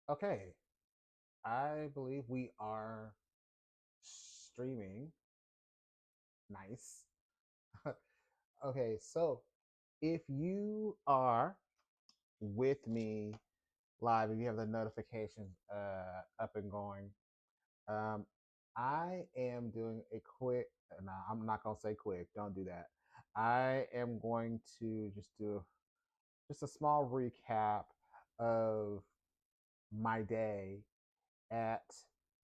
Okay, I believe we are streaming. Nice. Okay, so if you are with me live, if you have the notifications up and going, um, I am doing a quick. No, I'm not gonna say quick. Don't do that. I am going to just do just a small recap of my day at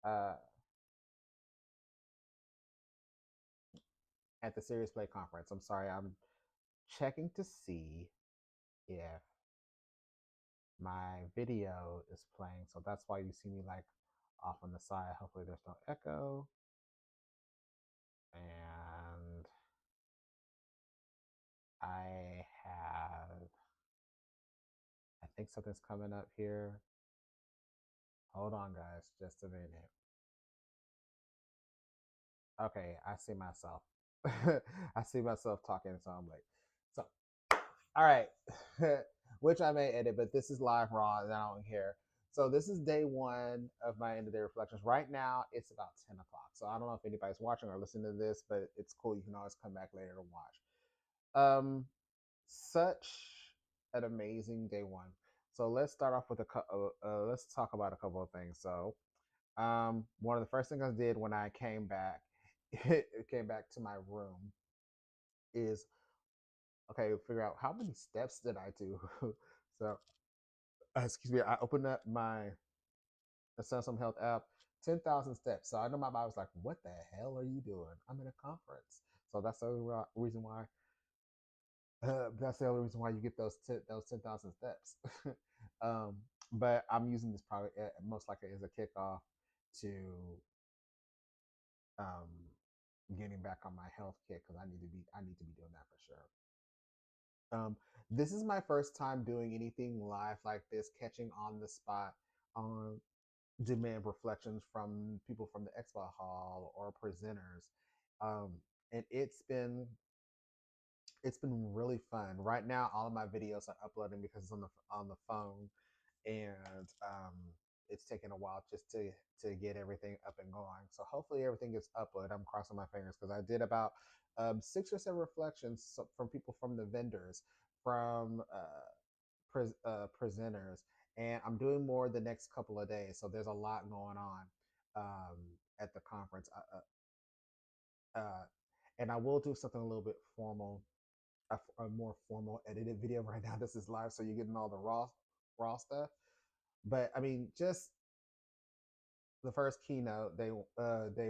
uh, at the Serious Play conference. I'm sorry, I'm checking to see if my video is playing. So that's why you see me like off on the side. Hopefully there's no echo. And I think something's coming up here. Hold on, guys, just a minute. Okay, I see myself. I see myself talking, so I'm like, so, all right, which I may edit, but this is live raw, and I don't care. So this is day one of my end of day reflections. Right now, it's about 10 o'clock. So I don't know if anybody's watching or listening to this, but it's cool. You can always come back later to watch. Such an amazing day one. So let's start off with let's talk about a couple of things. So, one of the first things I did when I came back, it came back to my room, is okay. Figure out how many steps did I do. So, excuse me. I opened up my the Samsung Health app. 10,000 steps. So I know my body was like, "What the hell are you doing? I'm in a conference." So that's the reason why that's the only reason why you get those 10,000 steps. um, but I'm using this probably most likely as a kickoff to um, getting back on my health kick because I need to be doing that for sure. This is my first time doing anything live like this, catching on the spot on demand reflections from people from the expo hall or presenters, um, and it's been really fun. Right now, all of my videos are uploading because it's on the phone, and it's taking a while just to get everything up and going. So hopefully everything gets uploaded. I'm crossing my fingers because I did about 6 or 7 reflections from people from the vendors, from presenters, and I'm doing more the next couple of days. So there's a lot going on at the conference. And I will do something a little bit formal, a more formal edited video right now. This is live, so you're getting all the raw stuff. But I mean, just the first keynote, day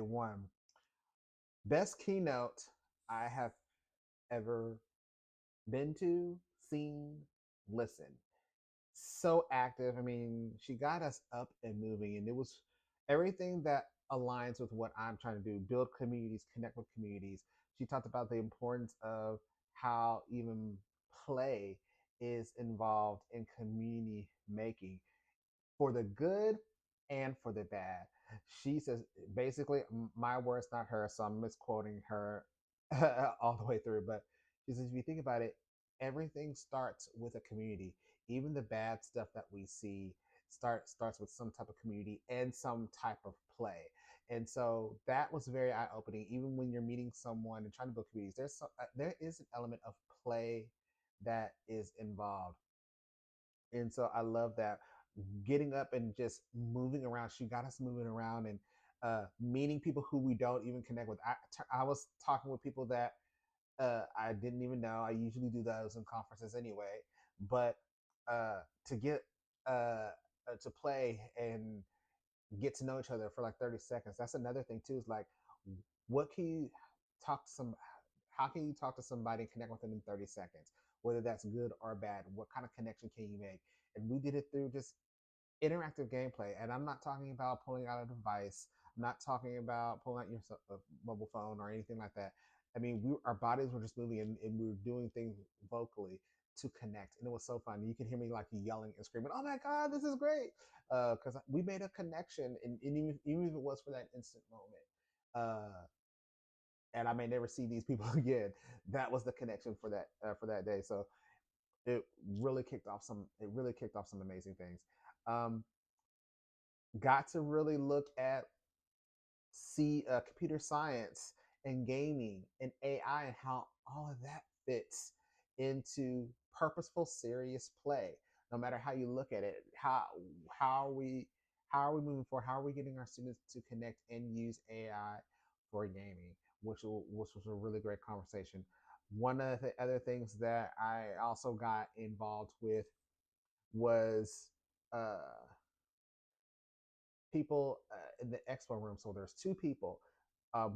one, best keynote I have ever been to, seen, listened. So active. I mean, she got us up and moving, and it was everything that aligns with what I'm trying to do: build communities, connect with communities. She talked about the importance of how even play is involved in community making, for the good and for the bad. She says basically, my words, not her, so I'm misquoting her all the way through. But she says, if you think about it, everything starts with a community. Even the bad stuff that we see starts with some type of community and some type of play. And so that was very eye opening. Even when you're meeting someone and trying to build communities, there is an element of play that is involved. And so I love that, getting up and just moving around. She got us moving around and meeting people who we don't even connect with. I was talking with people that I didn't even know. I usually do those in conferences anyway, but to get to play and get to know each other for like 30 seconds. That's another thing too. Is like, what can you talk to some? How can you talk to somebody and connect with them in 30 seconds? Whether that's good or bad, what kind of connection can you make? And we did it through just interactive gameplay. And I'm not talking about pulling out a device. I'm not talking about pulling out your mobile phone or anything like that. I mean, our bodies were just moving, and we were doing things vocally to connect, and it was so fun. You can hear me like yelling and screaming, "Oh my god, this is great!" Because we made a connection, and even if it was for that instant moment, and I may never see these people again. That was the connection for that day. So it really kicked off some amazing things. Um, got to really look at see computer science and gaming and AI and how all of that fits into purposeful, serious play. No matter how you look at it, how are we how are we moving forward? How are we getting our students to connect and use AI for gaming? Which was a really great conversation. One of the other things that I also got involved with was uh, people in the expo room. So there's two people.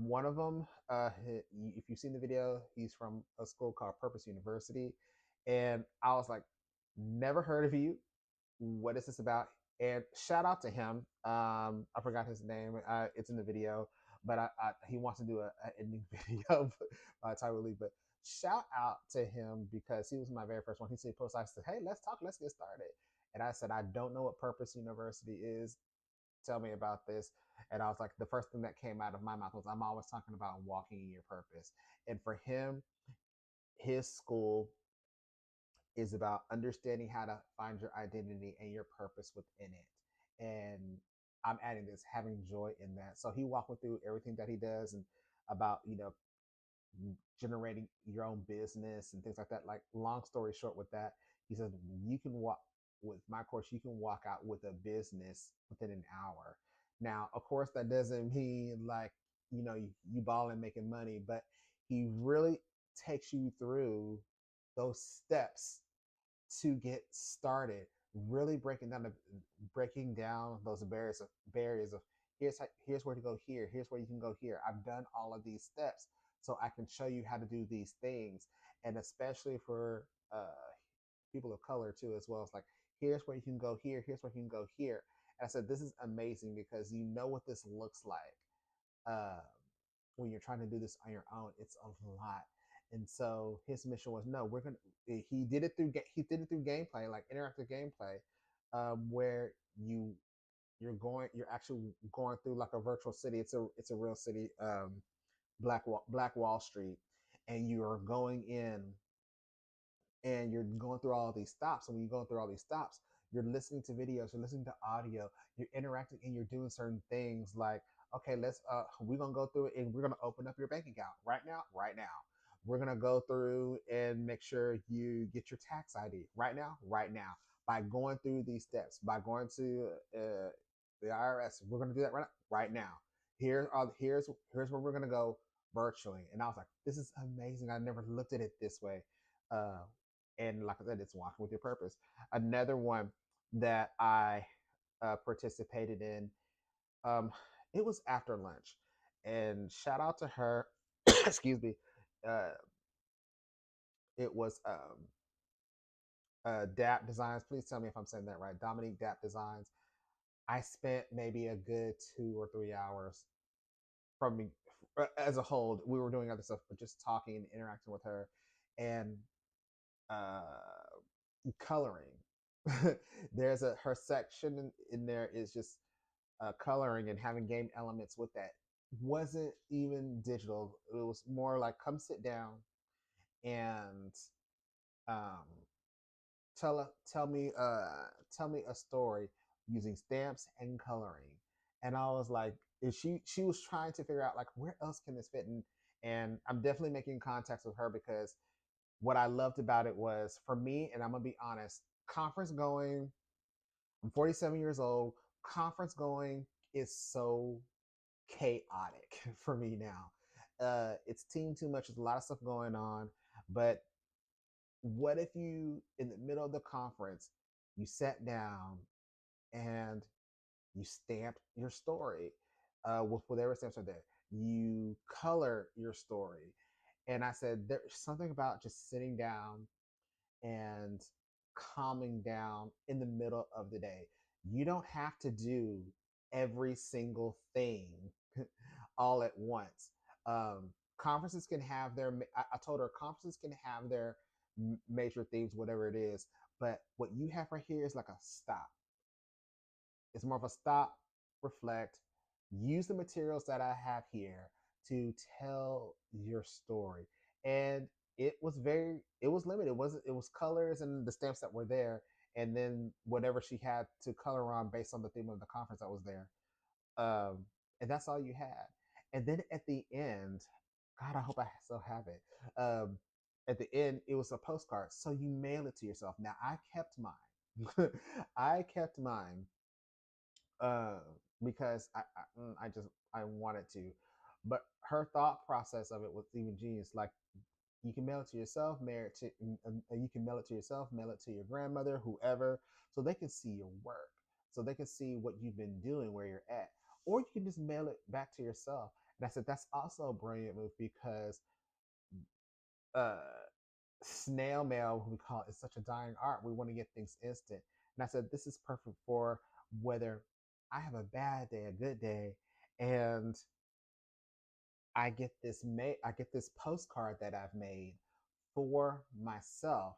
One of them, if you've seen the video, he's from a school called Purpose University, and I was like, never heard of you. What is this about? And shout out to him. I forgot his name. It's in the video, but he wants to do a ending video by the time we leave. But shout out to him because he was my very first one. He said, "Post." I said, "Hey, let's talk. Let's get started." And I said, "I don't know what Purpose University is. Tell me about this." And I was like, the first thing that came out of my mouth was, I'm always talking about walking in your purpose. And for him, his school is about understanding how to find your identity and your purpose within it. And I'm adding this, having joy in that. So he walked me through everything that he does and about, generating your own business and things like that. Like, long story short, with that, he said, you can walk with my course, you can walk out with a business within an hour. Now, of course, that doesn't mean like, you balling making money, but he really takes you through those steps to get started, really breaking down those barriers of here's where to go here, here's where you can go here. I've done all of these steps, so I can show you how to do these things, and especially for people of color too, as well. It's like, here's where you can go here, here's where you can go here. And I said, this is amazing because you know what this looks like. Uh, when you're trying to do this on your own, it's a lot. And so his mission was, no, we're gonna. He did it through gameplay, like interactive gameplay, where you're actually going through like a virtual city. It's a real city, Black Wall Street, and you are going in and you're going through all these stops. And when you're going through all these stops, you're listening to videos, you're listening to audio, you're interacting, and you're doing certain things like, okay, we're gonna go through it and we're gonna open up your bank account right now, right now. We're gonna go through and make sure you get your tax ID right now, right now. By going through these steps, by going to the IRS, we're gonna do that right now. Here's where we're gonna go virtually. And I was like, this is amazing. I never looked at it this way. Uh, and like I said, it's walking with your purpose. Another one that I participated in, um, it was after lunch, and shout out to her. Excuse me. Uh, it was DAP Designs. Please tell me if I'm saying that right. Dominique DAP Designs. I spent maybe a good 2 or 3 hours from me as a whole. We were doing other stuff, but just talking and interacting with her, and uh, coloring. There's a her section in there is just coloring and having game elements with that. Wasn't even digital. It was more like, come sit down and um, tell me a story using stamps and coloring. And I was like, she was trying to figure out like, where else can this fit in. And I'm definitely making contacts with her because what I loved about it was, for me, and I'm gonna be honest, conference going. I'm 47 years old. Conference going is so chaotic for me now. It's team too much. There's a lot of stuff going on. But what if you, in the middle of the conference, you sat down and you stamped your story with whatever stamps are there? You color your story. And I said, there's something about just sitting down and calming down in the middle of the day. You don't have to do every single thing all at once. Conferences can have their, I told her, conferences can have their major themes, whatever it is. But what you have right here is like a stop. It's more of a stop, reflect, use the materials that I have here to tell your story. And it was limited. It was colors and the stamps that were there. and then whatever she had to color on based on the theme of the conference that was there. um, and that's all you had. And then at the end, God, I hope I still have it. At the end, it was a postcard, so you mail it to yourself. Now I kept mine. I kept mine uh, because I wanted to, but her thought process of it was even genius. Like you can mail it to yourself, mail it to you can mail it to yourself, mail it to your grandmother, whoever, so they can see your work, so they can see what you've been doing, where you're at, or you can just mail it back to yourself. And I said that's also a brilliant move because uh, snail mail, we call it, is such a dying art. We want to get things instant, and I said this is perfect for whether I have a bad day, a good day, and I get this postcard that I've made for myself,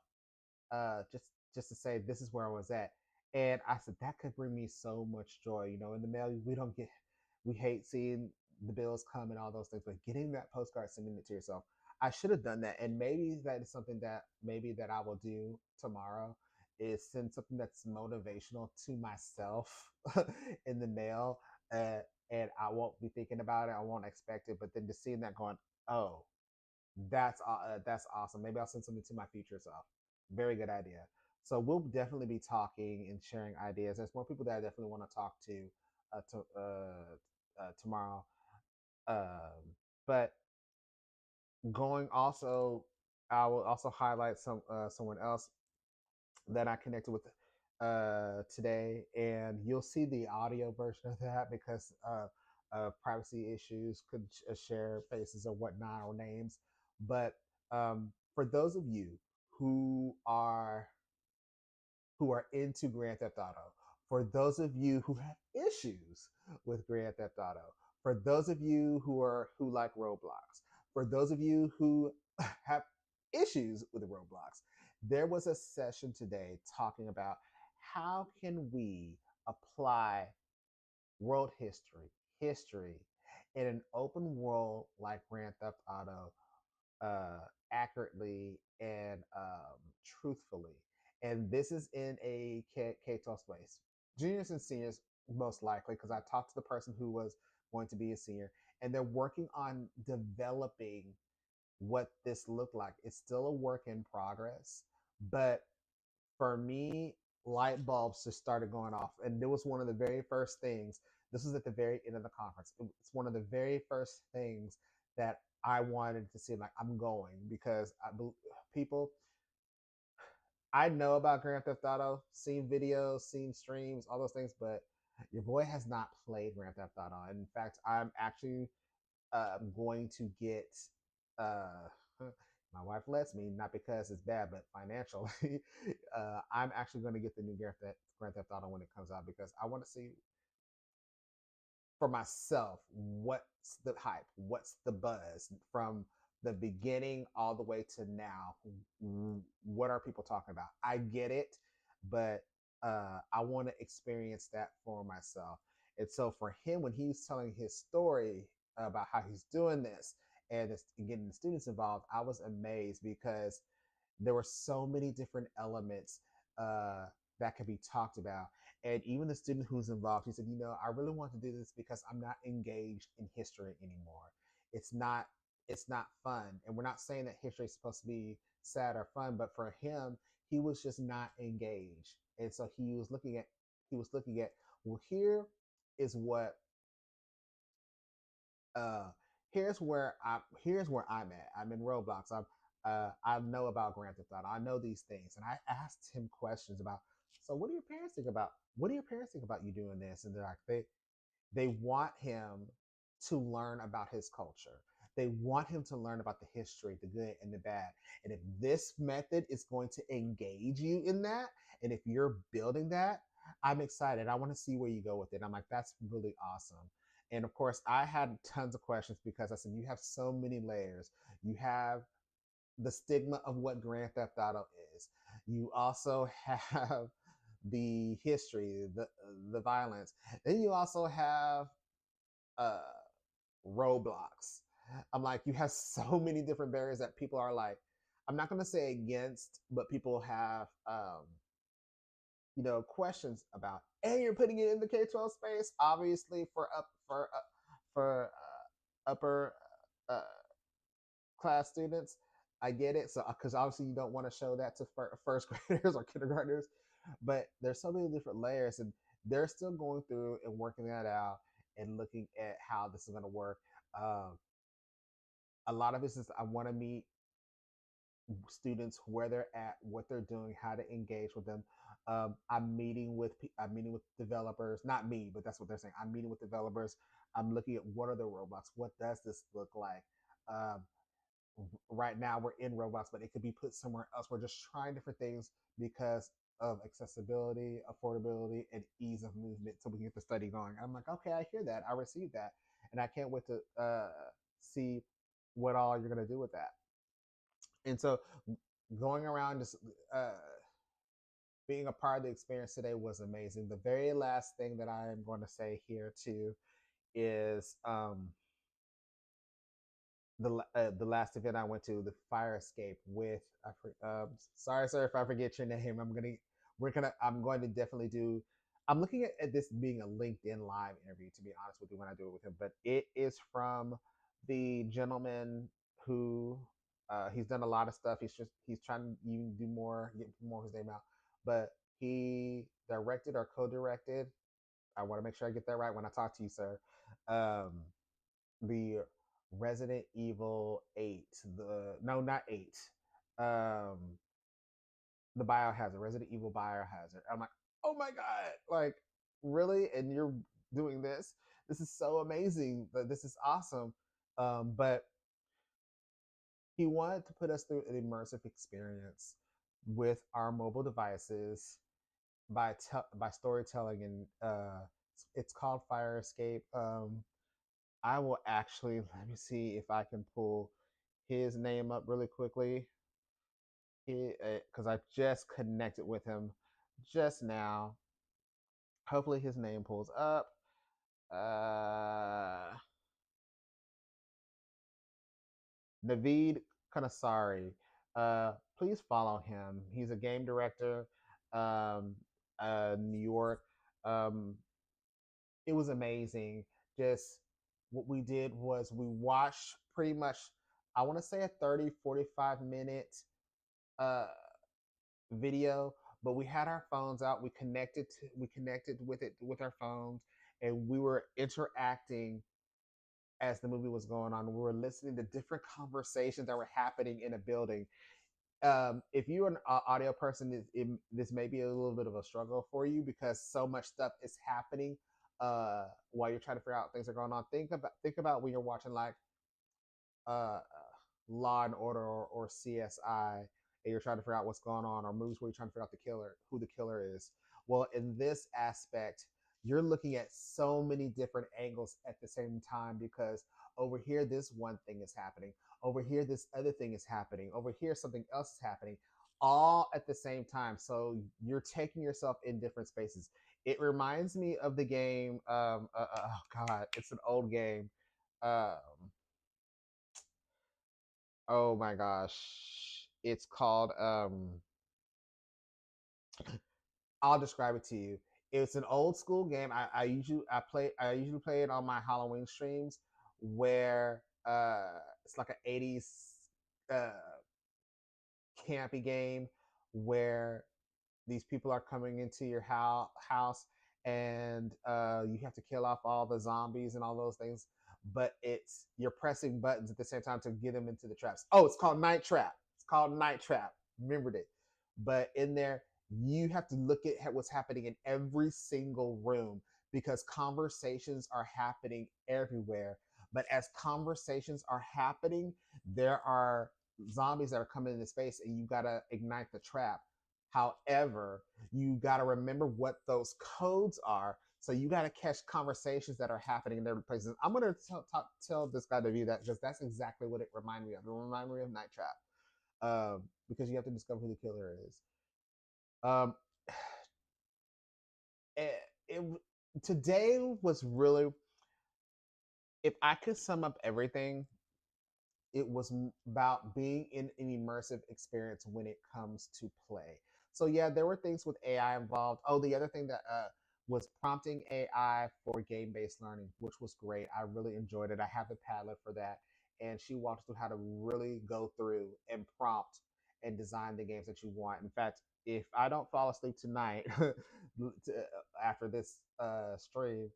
just to say this is where I was at. And I said that could bring me so much joy. You know, in the mail we don't get, we hate seeing the bills come and all those things, but getting that postcard, sending it to yourself, I should have done that. And maybe that is something that maybe that I will do tomorrow, is send something that's motivational to myself in the mail. And I won't be thinking about it. I won't expect it, but then just seeing that going, oh, that's awesome. Maybe I'll send something to my future self. Very good idea. So we'll definitely be talking and sharing ideas. There's more people that I definitely want to talk to tomorrow. But going also, I will also highlight someone else that I connected with today, and you'll see the audio version of that because privacy issues could share faces or whatnot or names. But for those of you who are into Grand Theft Auto, for those of you who have issues with Grand Theft Auto, for those of you who like Roblox, for those of you who have issues with Roblox, there was a session today talking about how can we apply world history in an open world like Grand Theft Auto accurately and truthfully. And this is in a K-12 space. Juniors and seniors, most likely, because I talked to the person who was going to be a senior, and they're working on developing what this looked like. It's still a work in progress, but for me, light bulbs just started going off. And it was one of the very first things. This was at the very end of the conference. It's one of the very first things that I wanted to see. Like, I'm going because people, I know about Grand Theft Auto, seen videos, seen streams, all those things, but your boy has not played Grand Theft Auto. In fact, I'm actually going to get. Uh, my wife lets me, not because it's bad, but financially. I'm actually going to get the new Grand Theft Auto when it comes out because I want to see for myself what's the hype, what's the buzz from the beginning all the way to now. What are people talking about? I get it, but I want to experience that for myself. And so for him, when he's telling his story about how he's doing this and getting the students involved, I was amazed because there were so many different elements uh, that could be talked about. And even the student who's involved, he said, you know, I really want to do this because I'm not engaged in history anymore. It's not it's not fun. And we're not saying that history is supposed to be sad or fun, but for him, he was just not engaged. And so he was looking at, well, is what uh here's where I'm at. I'm in Roblox. I know about Grand Theft Auto. I know these things, and I asked him questions about. So, what do your parents think about? What do your parents think about you doing this? And they're like, they want him to learn about his culture. They want him to learn about the history, the good and the bad. And if this method is going to engage you in that, and if you're building that, I'm excited. I want to see where you go with it. I'm like, that's really awesome. And of course, I had tons of questions because I said, you have so many layers. You have the stigma of what Grand Theft Auto is. You also have the history, the violence. Then you also have uh, Roblox. I'm like, you have so many different barriers that people are like, I'm not going to say against, but people have questions about, and you're putting it in the K-12 space, obviously for upper uh, class students. I get it. So, because obviously you don't want to show that to first graders or kindergartners, but there's so many different layers, and they're still going through and working that out and looking at how this is going to work. Um, a lot of it is I want to meet students where they're at, what they're doing, how to engage with them. I'm meeting with developers, not me, but that's what they're saying. I'm meeting with developers. I'm looking at what are the robots, what does this look like. Um, right now we're in Roblox, but it could be put somewhere else. We're just trying different things because of accessibility, affordability, and ease of movement, so we can get the study going. I'm like, okay, I hear that, I receive that, and I can't wait to see what all you're gonna do with that. And so, going around just uh, being a part of the experience today was amazing. The very last thing that I am going to say here too is the last event I went to, the fire escape with. Sorry, sir, if I forget your name. I'm going to definitely do. I'm looking at this being a LinkedIn live interview, to be honest with you, when I do it with him. But it is from the gentleman who he's done a lot of stuff. He's trying to even do more, get more of his name out. But he directed or co-directed. I want to make sure I get that right when I talk to you, sir. Um, the Resident Evil 8, the no, not 8. Um the Biohazard, Resident Evil Biohazard. I'm like, "Oh my god, like really? And you're doing this? This is so amazing. This is awesome." But he wanted to put us through an immersive experience with our mobile devices by storytelling, and it's called Fire Escape. I will actually let me see if I can pull his name up really quickly. Because I just connected with him just now. Hopefully, his name pulls up. Uh, Naveed Kanasari. Please follow him. He's a game director, um, New York. Um, it was amazing. Just what we did was we watched pretty much, I want to say, a 30-45 minute uh, video, but we had our phones out. We connected with it with our phones, and we were interacting as the movie was going on. We were listening to different conversations that were happening in a building. If you're an audio person, this may be a little bit of a struggle for you because so much stuff is happening while you're trying to figure out things are going on. Think about when you're watching like uh, Law and Order or CSI, and you're trying to figure out what's going on, or movies where you're trying to figure out who the killer is. Well, in this aspect, you're looking at so many different angles at the same time because over here, this one thing is happening. Over here, this other thing is happening. Over here, something else is happening, all at the same time. So you're taking yourself in different spaces. It reminds me of the game. Oh God, it's an old game. Um, Oh my gosh. It's called I'll describe it to you. It's an old school game. I usually play it on my Halloween streams where it's like an 80s uh campy game where these people are coming into your house, and you have to kill off all the zombies and all those things, but it's you're pressing buttons at the same time to get them into the traps. Oh, it's called Night Trap. It's called Night Trap. Remembered it. But in there, you have to look at what's happening in every single room because conversations are happening everywhere. But as conversations are happening, there are zombies that are coming into space, and you gotta ignite the trap. However, you got to remember what those codes are. So you got to catch conversations that are happening in different places. I'm going to tell this guy to view that because that's exactly what it reminded me of. It reminded me of Night Trap because you have to discover who the killer is. Um, it, it today was really, if I could sum up everything, it was about being in an immersive experience when it comes to play. So yeah, there were things with AI involved. Oh, the other thing that was prompting AI for game-based learning, which was great. I really enjoyed it. I have the Padlet for that, and she walked through how to really go through and prompt and design the games that you want. In fact, if I don't fall asleep tonight after this stream,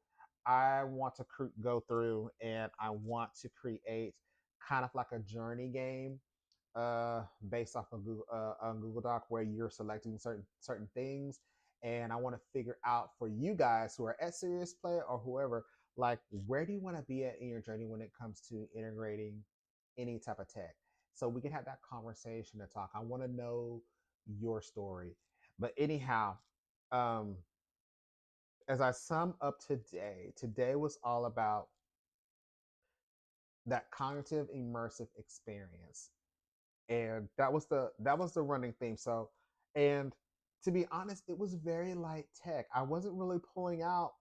I want to go through and I want to create kind of like a journey game based off of Google, on Google Doc where you're selecting certain things, and I want to figure out for you guys who are at Serious Play or whoever, like where do you want to be at in your journey when it comes to integrating any type of tech, so we can have that conversation and talk. I want to know your story, but anyhow, um, as I sum up today was all about that cognitive immersive experience, and that was the running theme. So, and to be honest, it was very light tech. I wasn't really pulling out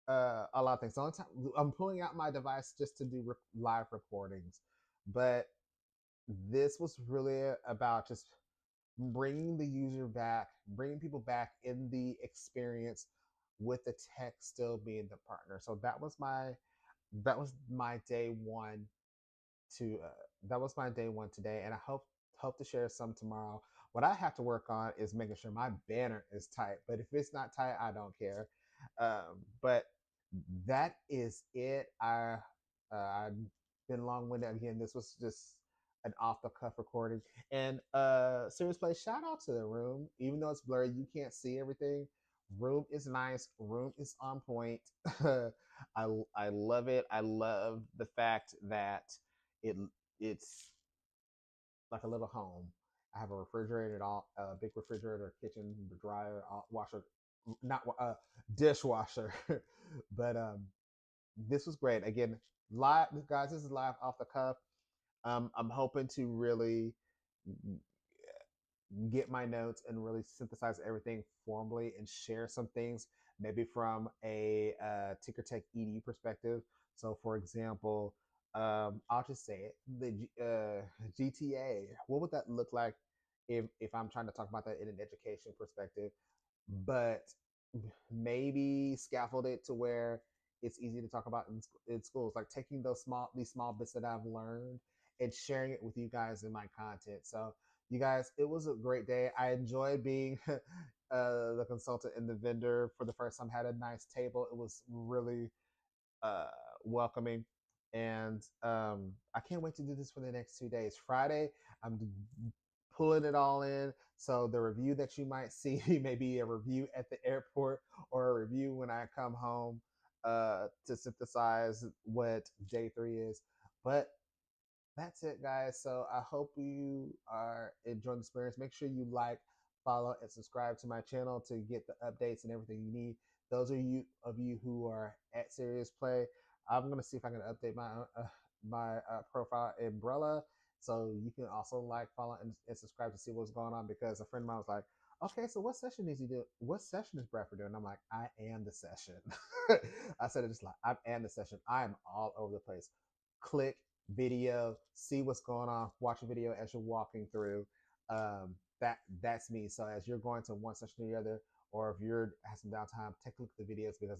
a lot of things. The only time I'm pulling out my device just to do live recordings, but this was really about just bringing the user back, bringing people back in the experience with the tech still being the partner. So that was my day one to that was my day one today, and I hope to share some tomorrow. What I have to work on is making sure my banner is tight, but if it's not tight, I don't care. But that is it. I've been long winded again. This was just an off the cuff recording, and serious play. Shout out to the room, even though it's blurry, you can't see everything. Room is nice. Room is on point. I love it. I love the fact that it it's like a little home. I have a refrigerator, all a big refrigerator, kitchen, dryer, washer, not dishwasher. But this was great. Again, live, guys. This is live off the cuff. I'm hoping to really get my notes and really synthesize everything formally and share some things, maybe from a Tinker Tech EDU perspective. So, for example, I'll just say it: the GTA. What would that look like if I'm trying to talk about that in an education perspective? But maybe scaffold it to where it's easy to talk about in schools, like taking these small bits that I've learned and sharing it with you guys in my content. So you guys, it was a great day. I enjoyed being the consultant and the vendor for the first time. Had a nice table. It was really uh, welcoming. And I can't wait to do this for the next 2 days. Friday, I'm pulling it all in. So the review that you might see may be a review at the airport or a review when I come home to synthesize what day 3 is. But that's it, guys. So I hope you are enjoying the experience. Make sure you like, follow, and subscribe to my channel to get the updates and everything you need. Those are you of you who are at Serious Play. I'm gonna see if I can update my profile Umbrella, so you can also like, follow, and subscribe to see what's going on. Because a friend of mine was like, "Okay, so what session is he doing? What session is Bradford doing?" I'm like, "I am the session." I said it just like, "I am the session. I am all over the place." Click video, see what's going on, watch a video as you're walking through. That's me. So as you're going to one session or the other, or if you're have some downtime, take a look at the videos because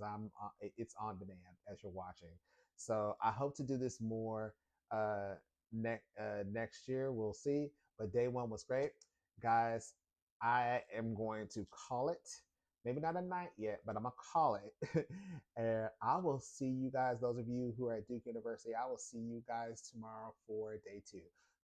it's on demand as you're watching. So I hope to do this more next year. We'll see. But day one was great, guys. I am going to call it. Maybe not a night yet, but I'm gonna call it. And I will see you guys. Those of you who are at Duke University, I will see you guys tomorrow for day 2.